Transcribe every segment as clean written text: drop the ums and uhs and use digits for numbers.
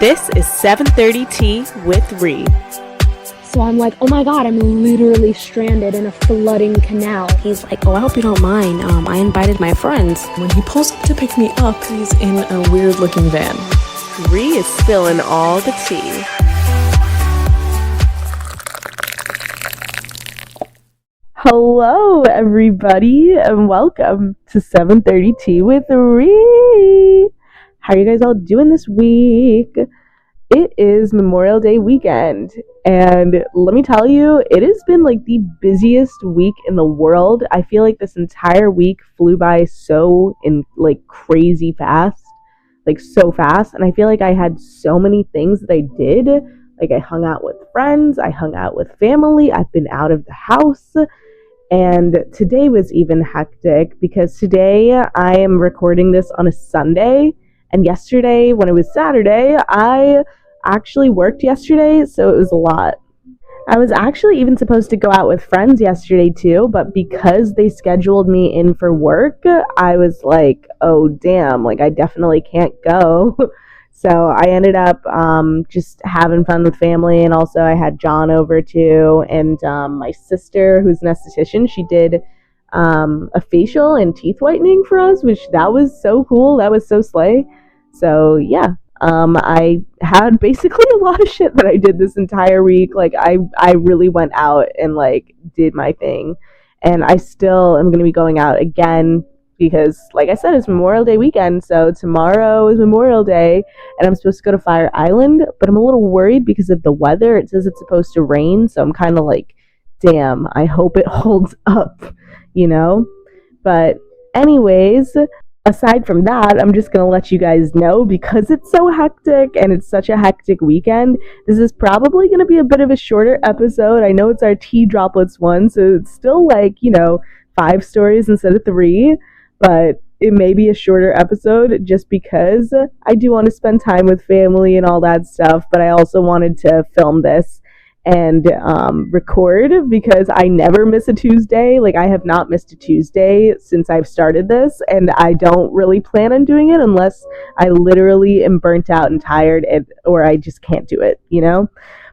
This is 7:30 Tea with Ree. So I'm like, oh my god, I'm literally stranded in a flooding canal. He's like, oh, I hope you don't mind. I invited my friends. When he pulls up to pick me up, he's in a weird-looking van. Ree is spilling all the tea. Hello, everybody, and welcome to 7:30 Tea with Ree. How are you guys all doing this week? It is Memorial Day weekend, and let me tell you, it has been like the busiest week in the world. I feel like this entire week flew by so crazy fast, so fast, and I feel like I had so many things that I did. Like, I hung out with friends, I hung out with family, I've been out of the house. And today was even hectic because today I am recording this on a Sunday, and yesterday, when it was Saturday, I actually worked yesterday, so it was a lot. I was actually even supposed to go out with friends yesterday too, but because they scheduled me in for work, I was like, oh damn, I definitely can't go. So I ended up just having fun with family, and also I had John over too, and my sister, who's an esthetician, she did a facial and teeth whitening for us, which that was so cool. That was so slay. So yeah, I had basically a lot of shit that I did this entire week. I really went out and did my thing, and I still am going to be going out again. Because, like I said, it's Memorial Day weekend, so tomorrow is Memorial Day, and I'm supposed to go to Fire Island, but I'm a little worried because of the weather. It says it's supposed to rain, so I'm kind of like, damn, I hope it holds up, But anyways, aside from that, I'm just going to let you guys know, because it's so hectic, and it's such a hectic weekend, this is probably going to be a bit of a shorter episode. I know it's our Tea Droplets one, so it's still 5 stories instead of 3. But it may be a shorter episode just because I do want to spend time with family and all that stuff. But I also wanted to film this and record, because I never miss a Tuesday. I have not missed a Tuesday since I've started this. And I don't really plan on doing it unless I literally am burnt out and tired or I just can't do it,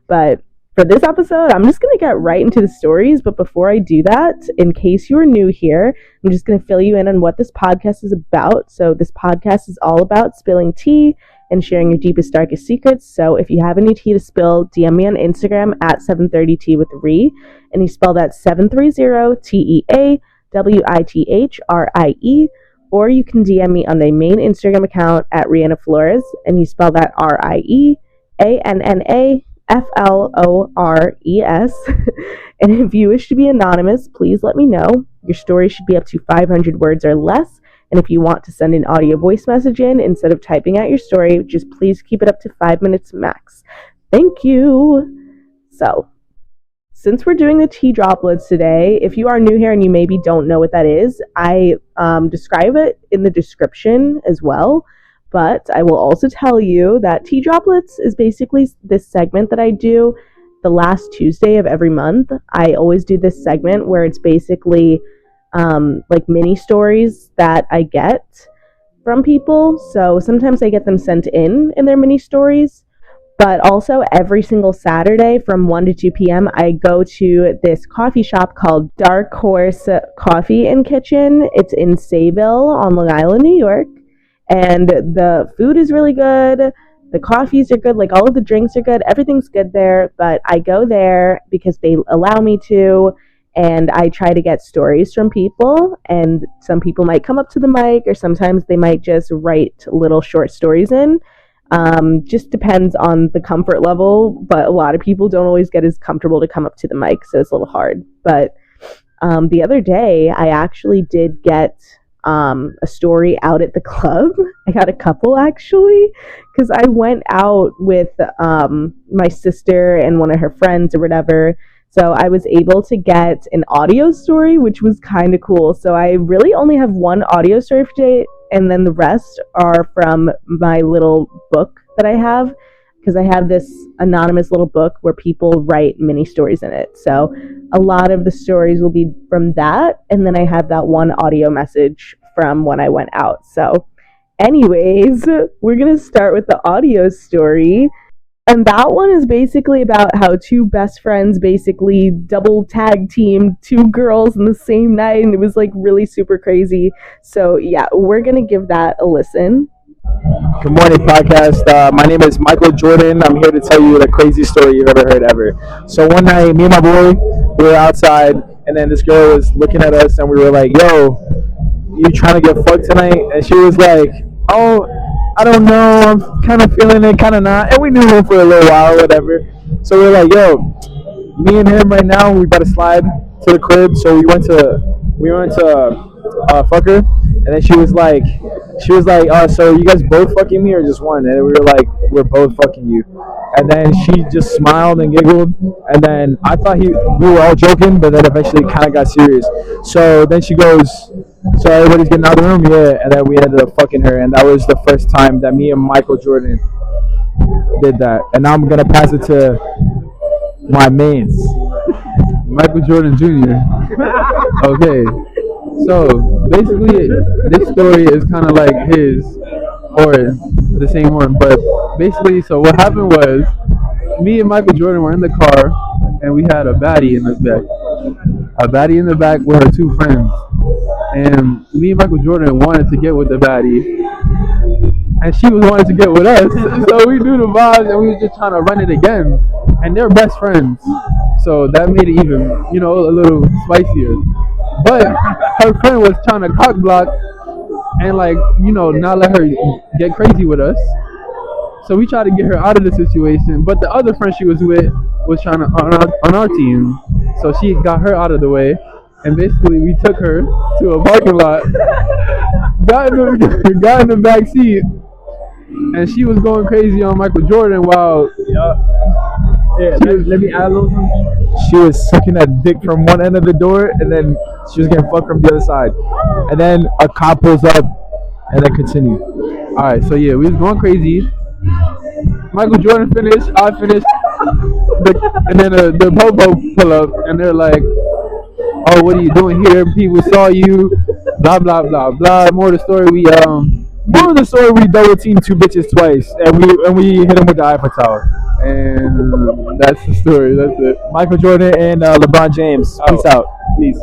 But for this episode, I'm just going to get right into the stories, but before I do that, in case you are new here, I'm just going to fill you in on what this podcast is about. So this podcast is all about spilling tea and sharing your deepest, darkest secrets. So if you have any tea to spill, DM me on Instagram at 730tea with Ree, and you spell that 730TEAWITHRIE, or you can DM me on my main Instagram account at Rihanna Flores, and you spell that RIEANNA FLORES. And if you wish to be anonymous, please let me know. Your story should be up to 500 words or less. And if you want to send an audio voice message in instead of typing out your story, just please keep it up to 5 minutes max. Thank you. So, since we're doing the tea droplets today, if you are new here and you maybe don't know what that is, I describe it in the description as well. But I will also tell you that Tea Droplets is basically this segment that I do the last Tuesday of every month. I always do this segment where it's basically mini stories that I get from people. So sometimes I get them sent in their mini stories. But also every single Saturday from 1 to 2 p.m. I go to this coffee shop called Dark Horse Coffee and Kitchen. It's in SAYVILLE on Long Island, New York. And the food is really good, the coffees are good, all of the drinks are good, everything's good there. But I go there because they allow me to, and I try to get stories from people. And some people might come up to the mic, or sometimes they might just write little short stories in. Just depends on the comfort level, but a lot of people don't always get as comfortable to come up to the mic, so it's a little hard. But the other day, I actually did get a story out at the club. I got a couple, actually, because I went out with my sister and one of her friends or whatever. So I was able to get an audio story, which was kind of cool. So I really only have one audio story for today, and then the rest are from my little book that I have, because I have this anonymous little book where people write mini stories in it. So a lot of the stories will be from that, and then I have that one audio message from when I went out. So Anyways, we're gonna start with the audio story. And that one is basically about how two best friends basically double tag teamed two girls in the same night, and it was like really super crazy. So, yeah, we're gonna give that a listen. Good morning, podcast. My name is Michael Jordan. I'm here to tell you the craziest story you've ever heard ever. So one night, me and my boy, we were outside, and then this girl was looking at us, and we were like, "Yo, you trying to get fucked tonight?" And she was like, "Oh, I don't know. I'm kind of feeling it, kind of not." And we knew him for a little while, whatever. So we were like, "Yo, me and him right now, we about to slide to the crib." So we went to fuck her, and then she was like, so you guys both fucking me or just one? And we were like, we're both fucking you. And then she just smiled and giggled, and then I thought we were all joking, but then eventually kind of got serious. So then she goes, so everybody's getting out of the room, yeah. And then we ended up fucking her, and that was the first time that me and Michael Jordan did that. And now I'm gonna pass it to my mains. Michael Jordan Jr. Okay, so basically this story is kind of like his, or the same one, but basically, so what happened was me and Michael Jordan were in the car, and we had a baddie in the back with her two friends, and me and Michael Jordan wanted to get with the baddie, and she was wanting to get with us. So we knew the vibes, and we were just trying to run it again. And they're best friends, so that made it even, a little spicier. But her friend was trying to cock block and not let her get crazy with us. So we tried to get her out of the situation. But the other friend she was with was trying to on our team, so she got her out of the way. And basically, we took her to a parking lot, got in the back seat, and she was going crazy on Michael Jordan while. Yeah, let me add a little something. She was sucking that dick from one end of the door, and then she was getting fucked from the other side. And then a cop pulls up, and then continued. All right, so yeah, we was going crazy. Michael Jordan finished, I finished, and then the popo pull up, and they're like, "Oh, what are you doing here? People saw you, blah blah blah blah." More of the story, we double teamed two bitches twice, and we hit them with the Eiffel Tower. And that's the story. That's it. Michael Jordan and LeBron James. Peace out. Peace.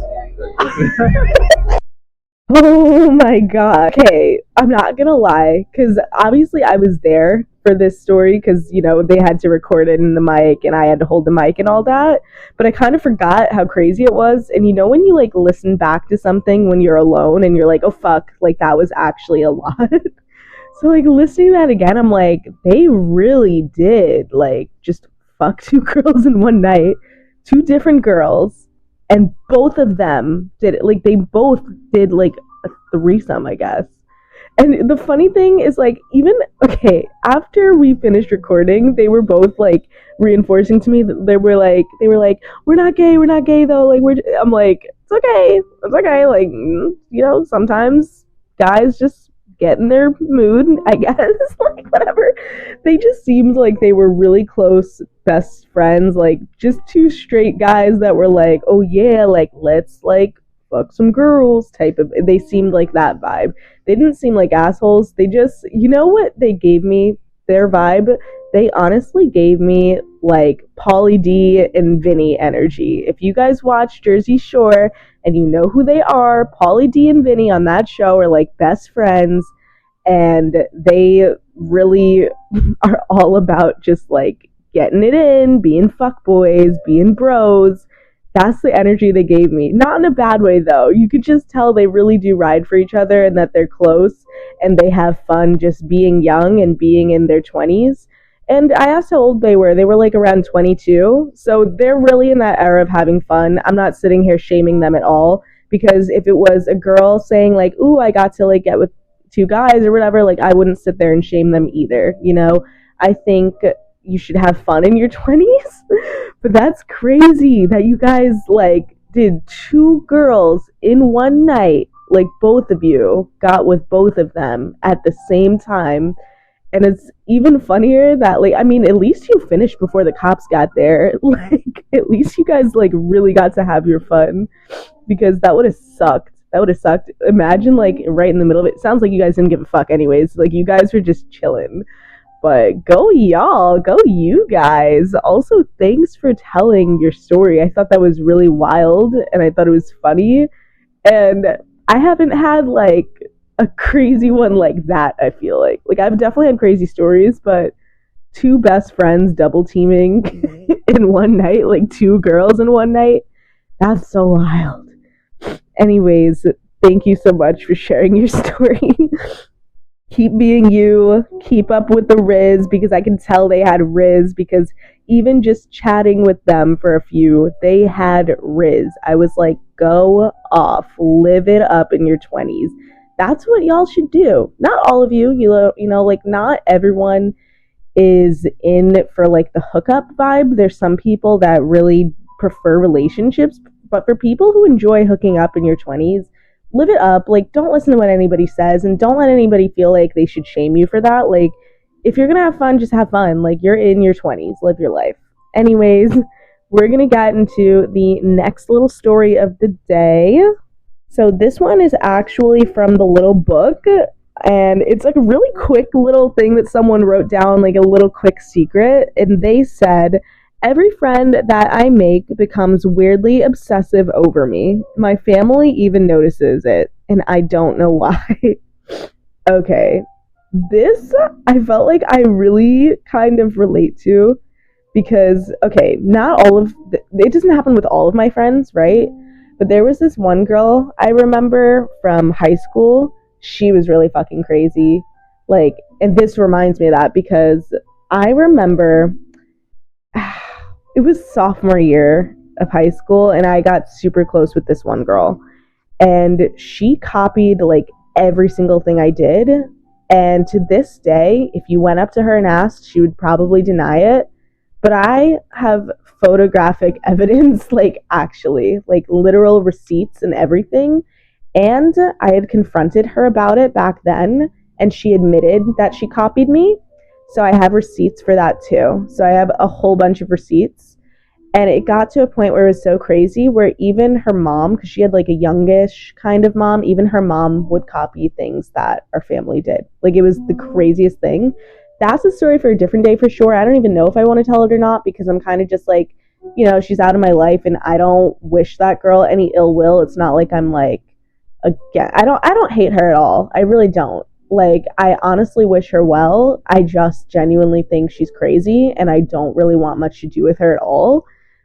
Oh my god. Okay, I'm not gonna lie, because obviously I was there for this story because, they had to record it in the mic and I had to hold the mic and all that. But I kind of forgot how crazy it was. And when you listen back to something when you're alone and you're like, oh fuck, that was actually a lot. So listening to that again, I'm like, they really did just fuck two girls in one night, two different girls, and both of them did it. They both did a threesome, I guess. And the funny thing is after we finished recording, they were both reinforcing to me that they were like, we're not gay though. I'm like, it's okay. Sometimes guys just get in their mood, I guess. Whatever. They just seemed like they were really close best friends, just two straight guys that were like, oh yeah, let's fuck some girls type of. They seemed like that vibe. They didn't seem like assholes. They just, what they gave me, their vibe, they honestly gave me Pauly D and Vinny energy. If you guys watch Jersey Shore and you know who they are, Pauly D and Vinny on that show are best friends, and they really are all about just getting it in, being fuckboys, being bros. That's the energy they gave me. Not in a bad way, though. You could just tell they really do ride for each other and that they're close and they have fun just being young and being in their 20s. And I asked how old they were. They were around 22. So they're really in that era of having fun. I'm not sitting here shaming them at all, because if it was a girl saying ooh, I got to get with two guys or whatever, I wouldn't sit there and shame them either. I think you should have fun in your 20s. But that's crazy that you guys did two girls in one night. Both of you got with both of them at the same time. And it's even funnier that at least you finished before the cops got there. At least you guys really got to have your fun, because that would have sucked That would have sucked. Imagine like right in the middle of it. Sounds like you guys didn't give a fuck anyways. Like you guys were just chilling. But go y'all, go you guys. Also, thanks for telling your story. I thought that was really wild and I thought it was funny. And I haven't had like a crazy one like that, I feel like. Like I've definitely had crazy stories, but two best friends double teaming in one night, like two girls in one night, that's so wild. Anyways, thank you so much for sharing your story. Keep being you, keep up with the Riz, because I can tell they had Riz, because even just chatting with them for a few, they had Riz. I was like, go off, live it up in your 20s. That's what y'all should do. Not all of you, you know, like not everyone is in for like the hookup vibe. There's some people that really prefer relationships, but for people who enjoy hooking up in your 20s, live it up. Like, don't listen to what anybody says, and don't let anybody feel like they should shame you for that. Like, if you're gonna have fun, just have fun. Like, you're in your 20s, live your life. Anyways, we're gonna get into the next little story of the day. So this one is actually from the little book, and it's like a really quick little thing that someone wrote down, like a little quick secret, and they said, every friend that I make becomes weirdly obsessive over me. My family even notices it, and I don't know why. Okay, this I felt like I really kind of relate to, because, okay, not all of, it doesn't happen with all of my friends, right? But there was this one girl I remember from high school. She was really fucking crazy. Like, and this reminds me of that because I remember it was sophomore year of high school, and I got super close with this one girl, and she copied like every single thing I did. And to this day, if you went up to her and asked, she would probably deny it. But I have photographic evidence, like actually, like literal receipts and everything. And I had confronted her about it back then, and she admitted that she copied me. So I have receipts for that too. So I have a whole bunch of receipts. And it got to a point where it was so crazy where even her mom, because she had like a youngish kind of mom, even her mom would copy things that our family did. Like it was the craziest thing. That's a story for a different day for sure. I don't even know if I want to tell it or not, because I'm kind of just like, you know, she's out of my life and I don't wish that girl any ill will. It's not like I'm like, again, I don't hate her at all. I really don't. Like, I honestly wish her well. I just genuinely think she's crazy, and I don't really want much to do with her at all.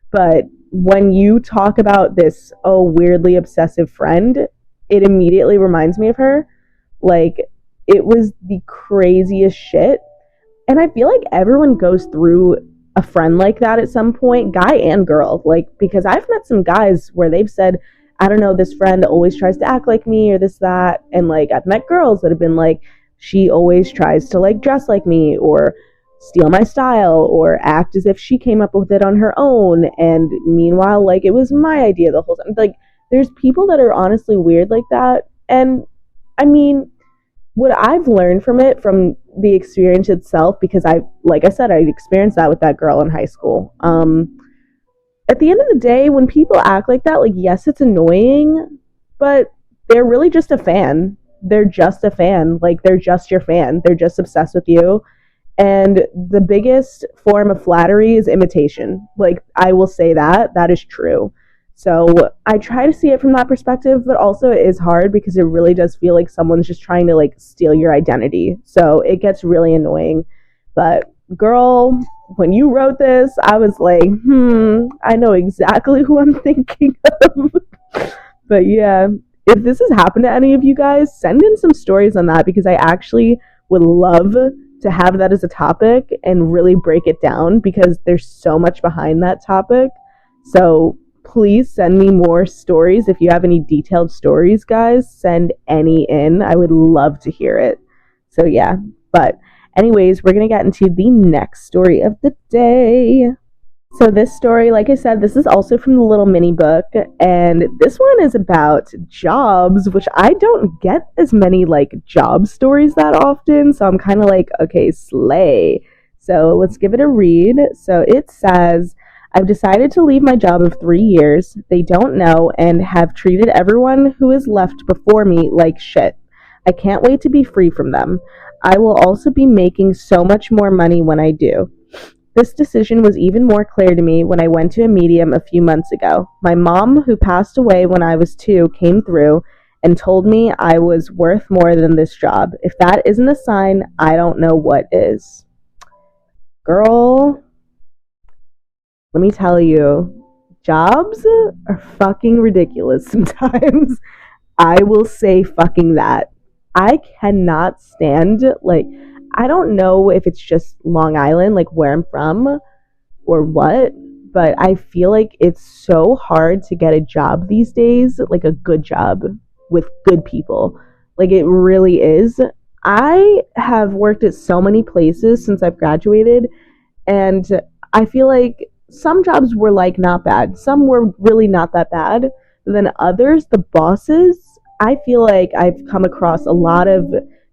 But when you talk about this, weirdly obsessive friend, it immediately reminds me of her. Like, it was the craziest shit. And I feel like everyone goes through a friend like that at some point, guy and girl. Like, because I've met some guys where they've said, I don't know, this friend always tries to act like me or this, that. And like, I've met girls that have been like, she always tries to like dress like me or steal my style or act as if she came up with it on her own. And meanwhile, like it was my idea the whole time. Like there's people that are honestly weird like that. And I mean, what I've learned from it, from the experience itself, because like I said, I experienced that with that girl in high school. At the end of the day, when people act like that, like, yes, it's annoying, but they're really just a fan. They're just a fan. Like, they're just your fan. They're just obsessed with you. And the biggest form of flattery is imitation. Like, I will say that. That is true. So I try to see it from that perspective, but also it is hard because it really does feel like someone's just trying to, like, steal your identity. So it gets really annoying. But, girl, when you wrote this, I was like, I know exactly who I'm thinking of. But yeah, if this has happened to any of you guys, send in some stories on that, because I actually would love to have that as a topic and really break it down, because there's so much behind that topic. So please send me more stories. If you have any detailed stories, guys, send any in. I would love to hear it. So yeah, but anyways, we're going to get into the next story of the day. So this story, like I said, this is also from the little mini book, and this one is about jobs, which I don't get as many like job stories that often, so I'm kind of like, okay, slay. So let's give it a read. So it says, I've decided to leave my job of 3 years. They don't know and have treated everyone who has left before me like shit. I can't wait to be free from them. I will also be making so much more money when I do. This decision was even more clear to me when I went to a medium a few months ago. My mom, who passed away when I was 2, came through and told me I was worth more than this job. If that isn't a sign, I don't know what is. Girl, let me tell you, jobs are fucking ridiculous sometimes. I will say fucking that. I cannot stand, like, I don't know if it's just Long Island, like where I'm from or what, but I feel like it's so hard to get a job these days, like a good job with good people. Like, it really is. I have worked at so many places since I've graduated, and I feel like some jobs were like not bad. Some were really not that bad. But then others, the bosses, I feel like I've come across a lot of,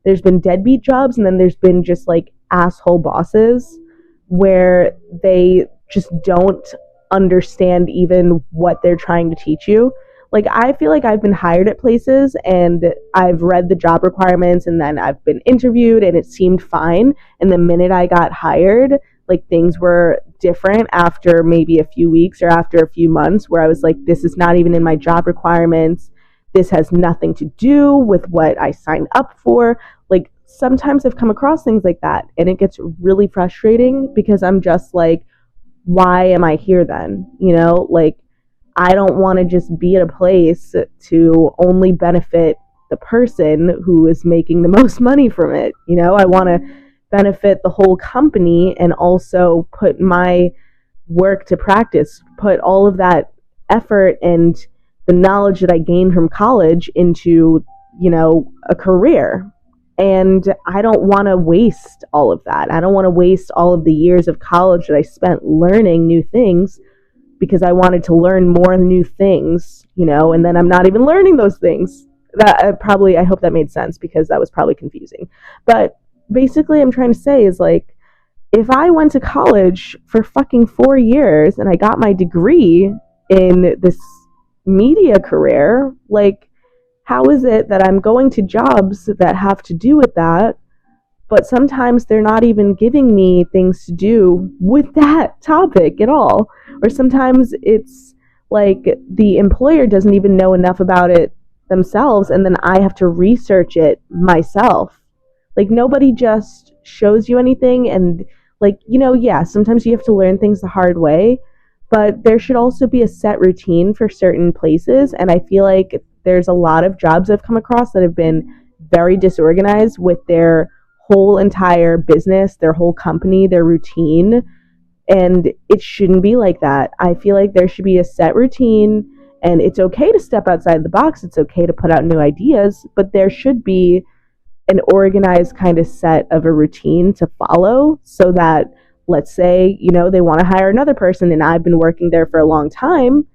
there's been deadbeat jobs and then there's been just like asshole bosses where they just don't understand even what they're trying to teach you. Like, I feel like I've been hired at places and I've read the job requirements and then I've been interviewed and it seemed fine. And the minute I got hired, like, things were different after maybe a few weeks or after a few months, where I was like, this is not even in my job requirements. This has nothing to do with what I signed up for. Like, sometimes I've come across things like that and it gets really frustrating because I'm just like, why am I here then? You know, like, I don't want to just be at a place to only benefit the person who is making the most money from it. You know, I want to benefit the whole company and also put my work to practice, put all of that effort and the knowledge that I gained from college into, you know, a career. And I don't want to waste all of that. I don't want to waste all of the years of college that I spent learning new things because I wanted to learn more new things, you know, and then I'm not even learning those things. That I hope that made sense because that was probably confusing. But basically, I'm trying to say is, like, if I went to college for fucking 4 years and I got my degree in this media career, like, how is it that I'm going to jobs that have to do with that, but sometimes they're not even giving me things to do with that topic at all? Or sometimes it's like the employer doesn't even know enough about it themselves, and then I have to research it myself. Like, nobody just shows you anything, and, like, you know, yeah, sometimes you have to learn things the hard way, but there should also be a set routine for certain places, and I feel like there's a lot of jobs I've come across that have been very disorganized with their whole entire business, their whole company, their routine, and it shouldn't be like that. I feel like there should be a set routine, and it's okay to step outside the box, it's okay to put out new ideas, but there should be an organized kind of set of a routine to follow so that, let's say, you know, they want to hire another person and I've been working there for a long time,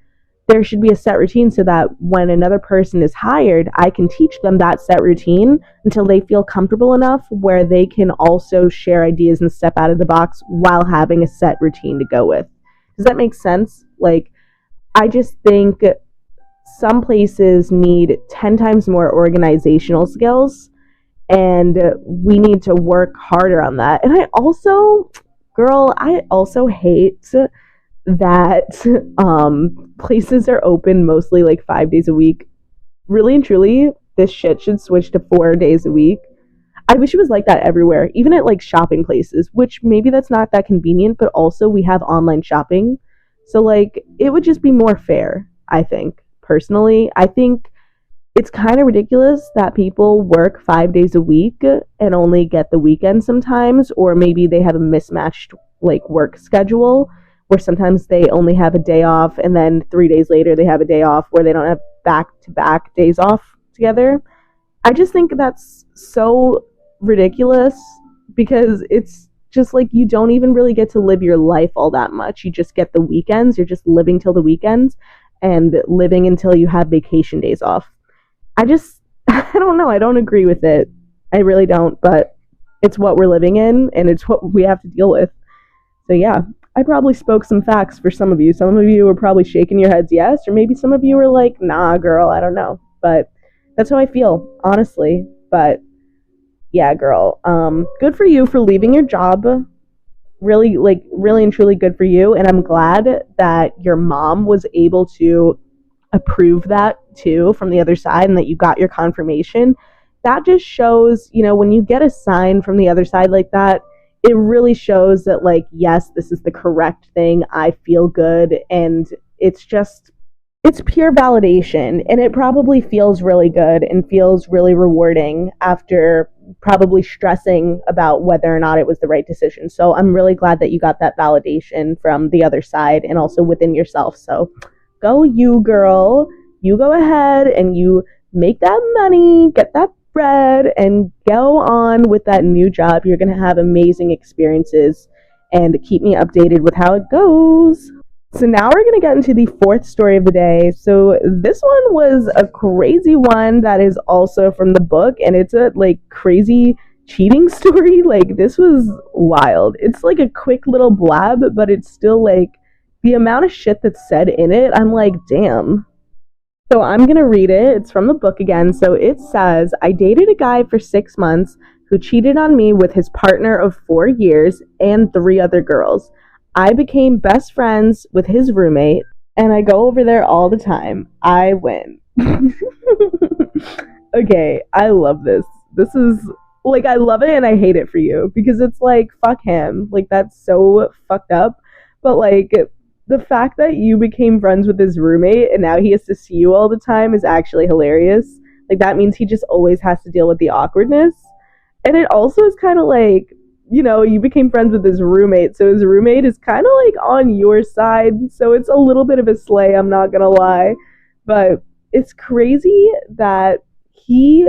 there should be a set routine so that when another person is hired, I can teach them that set routine until they feel comfortable enough where they can also share ideas and step out of the box while having a set routine to go with. Does that make sense? Like, I just think some places need 10 times more organizational skills, and we need to work harder on that. And I also hate that places are open mostly like 5 days a week. Really and truly, this shit should switch to 4 days a week. I wish it was like that everywhere, even at like shopping places, which maybe that's not that convenient, but also we have online shopping. So, like, it would just be more fair, I think. Personally, I think it's kind of ridiculous that people work 5 days a week and only get the weekend sometimes, or maybe they have a mismatched like work schedule where sometimes they only have a day off and then 3 days later they have a day off, where they don't have back-to-back days off together. I just think that's so ridiculous because it's just like you don't even really get to live your life all that much. You just get the weekends. You're just living till the weekends and living until you have vacation days off. I don't know. I don't agree with it. I really don't, but it's what we're living in and it's what we have to deal with. So yeah, I probably spoke some facts for some of you. Some of you were probably shaking your heads yes, or maybe some of you were like, nah, girl, I don't know. But that's how I feel, honestly. But yeah, girl, good for you for leaving your job. Really, like, really and truly good for you. And I'm glad that your mom was able to approve that too from the other side and that you got your confirmation. That just shows, when you get a sign from the other side like that, it really shows that, like, yes, this is the correct thing. I feel good. And it's pure validation. And it probably feels really good and feels really rewarding after probably stressing about whether or not it was the right decision. So I'm really glad that you got that validation from the other side and also within yourself. So go you, girl. You go ahead and you make that money, get that bread, and go on with that new job. You're going to have amazing experiences, and keep me updated with how it goes. So now we're going to get into the fourth story of the day. So this one was a crazy one that is also from the book, and it's a crazy cheating story. Like, this was wild. It's like a quick little blab, but it's still like the amount of shit that's said in it. I'm like, damn. So I'm going to read it. It's from the book again. So it says, I dated a guy for 6 months who cheated on me with his partner of 4 years and 3 other girls. I became best friends with his roommate, and I go over there all the time. I win. Okay, I love this. This is, I love it and I hate it for you, because it's like, fuck him. Like, that's so fucked up. But, the fact that you became friends with his roommate and now he has to see you all the time is actually hilarious. Like, that means he just always has to deal with the awkwardness. And it also is kind of like, you became friends with his roommate, so his roommate is kind of on your side, so it's a little bit of a slay, I'm not gonna lie. But it's crazy that he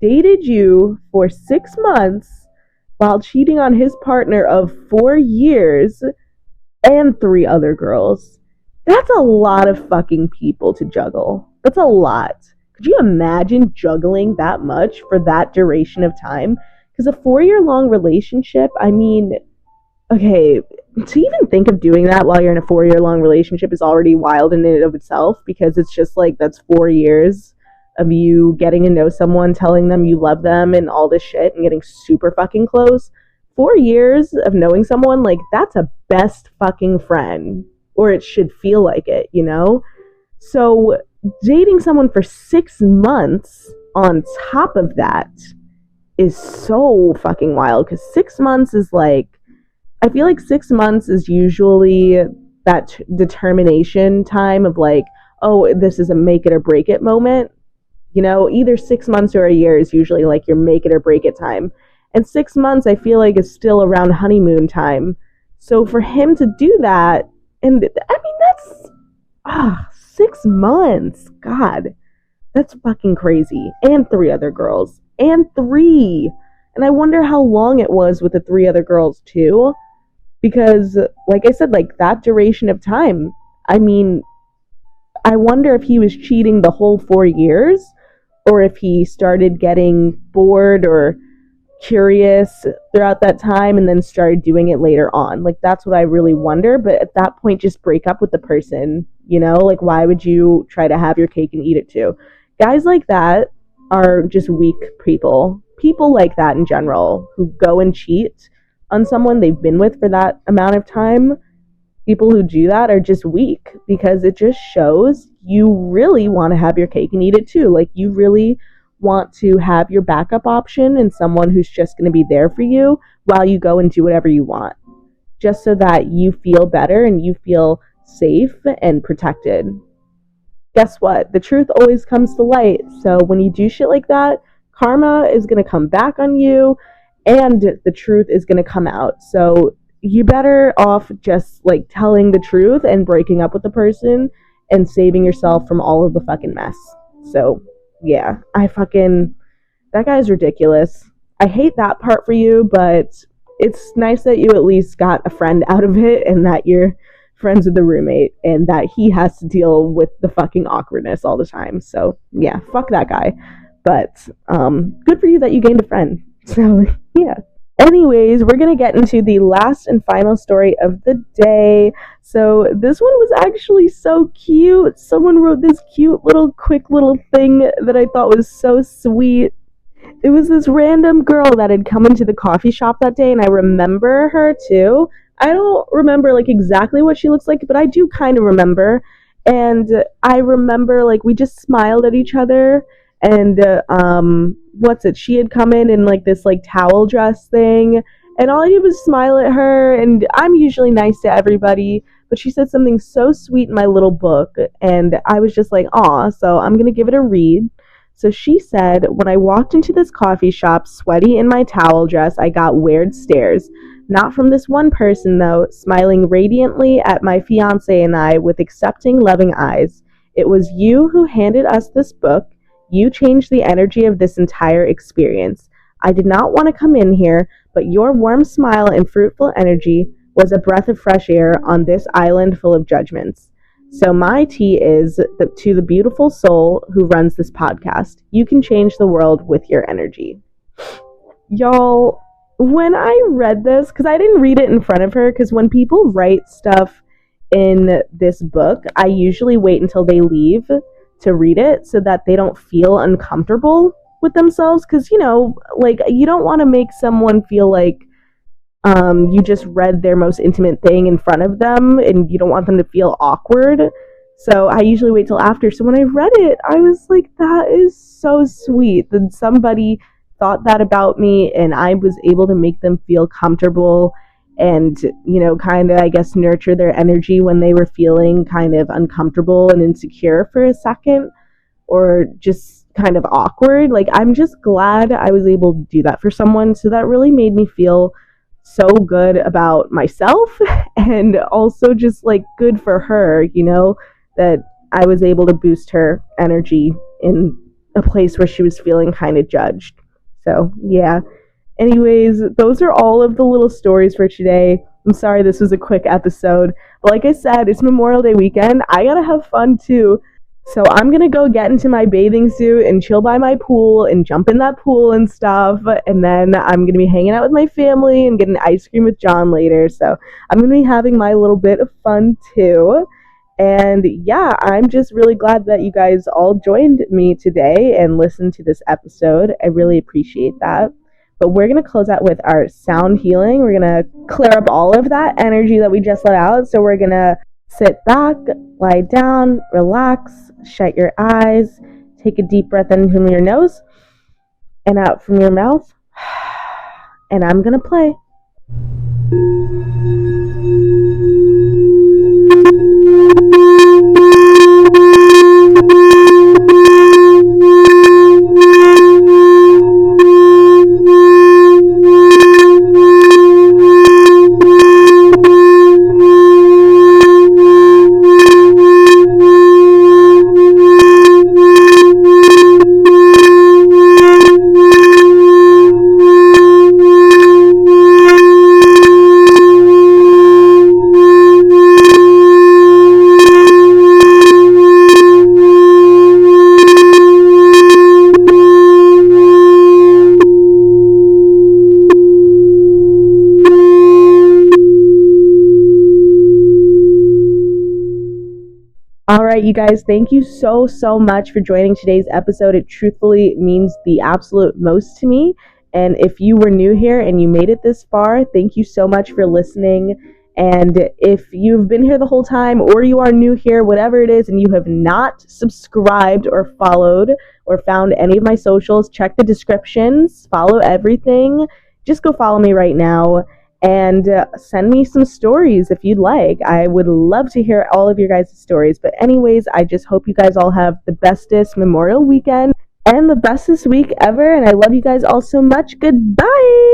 dated you for 6 months while cheating on his partner of 4 years and 3 other girls. That's a lot of fucking people to juggle. That's a lot. Could you imagine juggling that much for that duration of time? Because a 4-year-long relationship, I mean, okay, to even think of doing that while you're in a 4-year-long relationship is already wild in and of itself, because it's just that's 4 years of you getting to know someone, telling them you love them and all this shit and getting super fucking close. 4 years of knowing someone, that's a best fucking friend, or it should feel like it, So dating someone for 6 months on top of that is so fucking wild, because 6 months is I feel like 6 months is usually that determination time of oh, this is a make it or break it moment. Either 6 months or a year is usually your make it or break it time. And 6 months, I feel like, is still around honeymoon time. So for him to do that, and I mean, that's 6 months. God, that's fucking crazy. And 3 other girls. And 3. And I wonder how long it was with the 3 other girls, too. Because, like I said, that duration of time, I mean, I wonder if he was cheating the whole 4 years, or if he started getting bored or curious throughout that time and then started doing it later on. That's what I really wonder. But at that point, just break up with the person, why would you try to have your cake and eat it too? Guys like that are just weak people like that in general, who go and cheat on someone they've been with for that amount of time. People who do that are just weak, because it just shows you really want to have your cake and eat it too. You really want to have your backup option and someone who's just going to be there for you while you go and do whatever you want, just so that you feel better and you feel safe and protected. Guess what? The truth always comes to light. So when you do shit like that, karma is going to come back on you and the truth is going to come out. So you better off just telling the truth and breaking up with the person and saving yourself from all of the fucking mess. So yeah, that guy's ridiculous. I hate that part for you, but it's nice that you at least got a friend out of it, and that you're friends with the roommate, and that he has to deal with the fucking awkwardness all the time. So yeah, fuck that guy. But good for you that you gained a friend. So yeah. Anyways, we're going to get into the last and final story of the day. So, this one was actually so cute. Someone wrote this cute little, quick little thing that I thought was so sweet. It was this random girl that had come into the coffee shop that day, and I remember her too. I don't remember like exactly what she looks like, but I do kind of remember. And I remember like we just smiled at each other, and what's it? She had come in like this like towel dress thing, and all I did was smile at her. And I'm usually nice to everybody, but she said something so sweet in my little book, and I was just like, aw. So I'm gonna give it a read. So she said, when I walked into this coffee shop, sweaty in my towel dress, I got weird stares. Not from this one person, though, smiling radiantly at my fiance and I with accepting, loving eyes. It was you who handed us this book. You changed the energy of this entire experience. I did not want to come in here, but your warm smile and fruitful energy was a breath of fresh air on this island full of judgments. So my tea is that to the beautiful soul who runs this podcast, you can change the world with your energy. Y'all, when I read this, because I didn't read it in front of her, because when people write stuff in this book, I usually wait until they leave to read it so that they don't feel uncomfortable with themselves. Because, you know, like, you don't want to make someone feel like you just read their most intimate thing in front of them, and you don't want them to feel awkward. So I usually wait till after. So when I read it, I was like, that is so sweet that somebody thought that about me, and I was able to make them feel comfortable and, you know, kind of, I guess, nurture their energy when they were feeling kind of uncomfortable and insecure for a second, or just kind of awkward. Like, I'm just glad I was able to do that for someone. So that really made me feel so good about myself, and also just like good for her, you know, that I was able to boost her energy in a place where she was feeling kind of judged. So yeah, anyways, those are all of the little stories for today. I'm sorry this was a quick episode, but like I said, it's Memorial Day weekend. I gotta have fun too. So I'm gonna go get into my bathing suit and chill by my pool and jump in that pool and stuff. And then I'm gonna be hanging out with my family and getting ice cream with John later. So I'm gonna be having my little bit of fun too. And yeah, I'm just really glad that you guys all joined me today and listened to this episode. I really appreciate that. But we're going to close out with our sound healing. We're going to clear up all of that energy that we just let out. So we're going to sit back, lie down, relax, shut your eyes, take a deep breath in from your nose and out from your mouth. And I'm going to play. All right, you guys, thank you so much for joining today's episode. It truthfully means the absolute most to me. And if you were new here and you made it this far, thank you so much for listening. And if you've been here the whole time, or you are new here, whatever it is, and you have not subscribed or followed or found any of my socials, check the descriptions, follow everything. Just go follow me right now. And send me some stories if you'd like. I would love to hear all of your guys' stories. But anyways, I just hope you guys all have the bestest Memorial weekend and the bestest week ever. And I love you guys all so much. Goodbye.